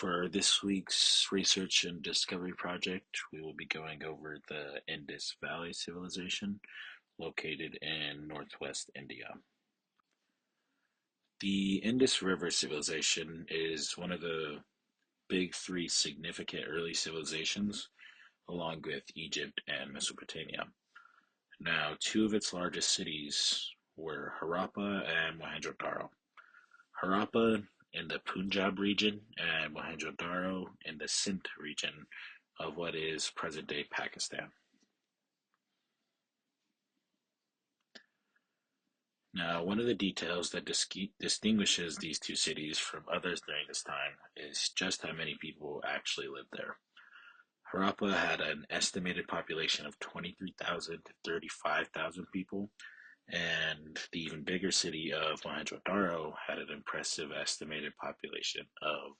For this week's research and discovery project, we will be going over the Indus Valley Civilization located in northwest India. The Indus River Civilization is one of the big three significant early civilizations, along with Egypt and Mesopotamia. Now, two of its largest cities were Harappa and Mohenjo-daro. Harappa in the Punjab region and Mohenjo-daro in the Sindh region of what is present-day Pakistan. Now, one of the details that distinguishes these two cities from others during this time is just how many people actually lived there. Harappa had an estimated population of 23,000 to 35,000 people, and the even bigger city of Mohenjo-daro had an impressive estimated population of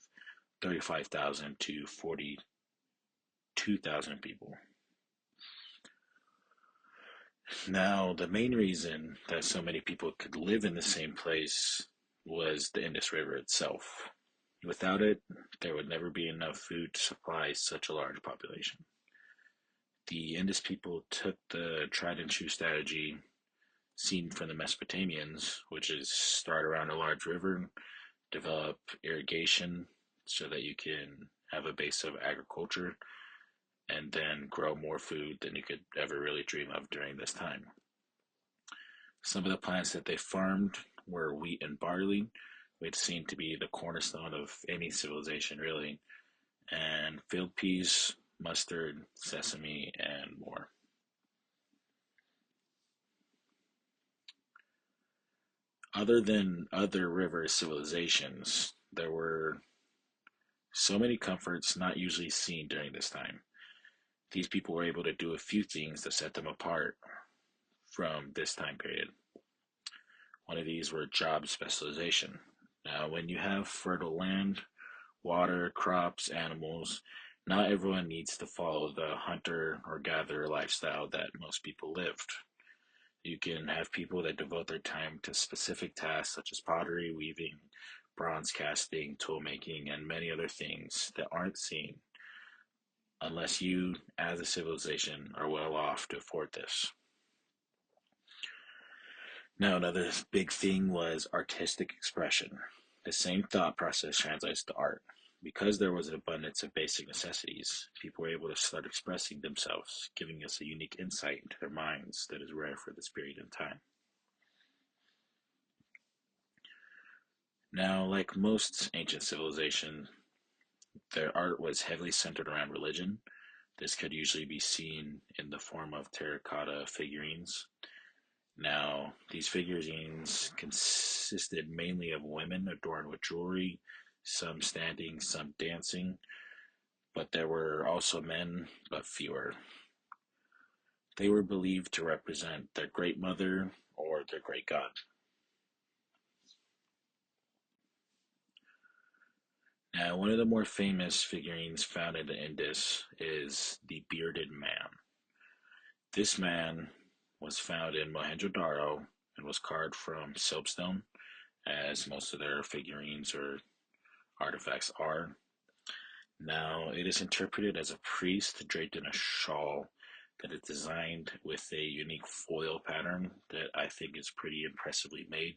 35,000 to 42,000 people. Now, the main reason that so many people could live in the same place was the Indus River itself. Without it, there would never be enough food to supply such a large population. The Indus people took the tried and true strategy seen from the Mesopotamians, which is start around a large river, develop irrigation so that you can have a base of agriculture, and then grow more food than you could ever really dream of during this time. Some of the plants that they farmed were wheat and barley, which seemed to be the cornerstone of any civilization, really, and field peas, mustard, sesame, and more. Other than other river civilizations, there were so many comforts not usually seen during this time. These people were able to do a few things that set them apart from this time period. One of these were job specialization. Now, when you have fertile land, water, crops, animals, not everyone needs to follow the hunter or gatherer lifestyle that most people lived. You can have people that devote their time to specific tasks such as pottery, weaving, bronze casting, tool making, and many other things that aren't seen unless you, as a civilization, are well off to afford this. Now, another big thing was artistic expression. The same thought process translates to art. Because there was an abundance of basic necessities, people were able to start expressing themselves, giving us a unique insight into their minds that is rare for this period in time. Now, like most ancient civilization, their art was heavily centered around religion. This could usually be seen in the form of terracotta figurines. Now, these figurines consisted mainly of women adorned with jewelry, some standing, some dancing, but there were also men, but fewer. They were believed to represent their great mother or their great god. Now, one of the more famous figurines found in the Indus is the bearded man. This man was found in Mohenjo-daro and was carved from soapstone, as most of their figurines or artifacts are. Now, it is interpreted as a priest draped in a shawl that is designed with a unique foil pattern that I think is pretty impressively made.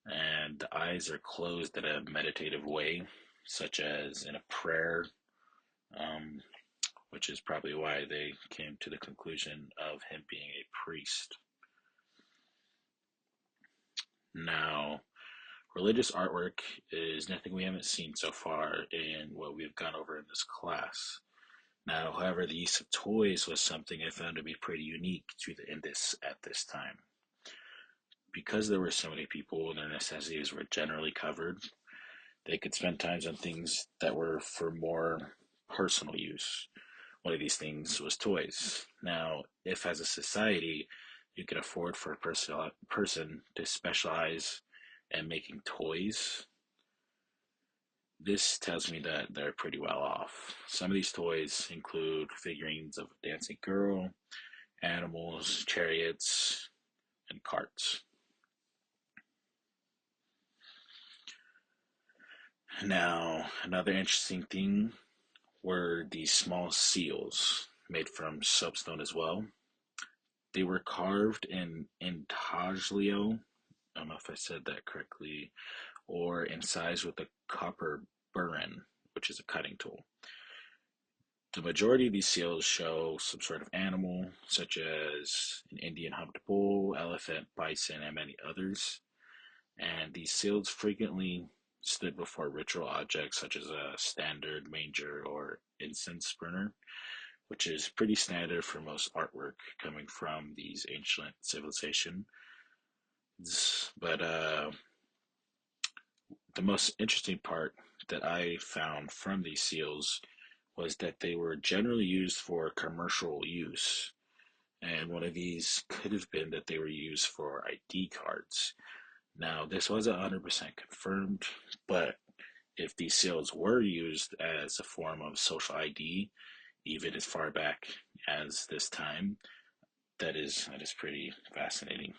And the eyes are closed in a meditative way, such as in a prayer, um, which is probably why they came to the conclusion of him being a priest. Now, religious artwork is nothing we haven't seen so far in what we've gone over in this class. Now, however, the use of toys was something I found to be pretty unique to the Indus at this time. Because there were so many people and their necessities were generally covered, they could spend time on things that were for more personal use. One of these things was toys. Now, if as a society you could afford for a person to specialize in making toys, this tells me that they're pretty well off. Some of these toys include figurines of a dancing girl, animals, chariots, and carts. Now, another interesting thing were these small seals made from soapstone as well. They were carved in intaglio. I don't know if I said that correctly, or incised with a copper burin, which is a cutting tool. The majority of these seals show some sort of animal, such as an Indian humped bull, elephant, bison, and many others. And these seals frequently stood before ritual objects such as a standard manger or incense burner, which is pretty standard for most artwork coming from these ancient civilizations. But the most interesting part that I found from these seals was that they were generally used for commercial use. And one of these could have been that they were used for ID cards. Now, this wasn't 100% confirmed, but if these seals were used as a form of social ID, even as far back as this time, that is pretty fascinating.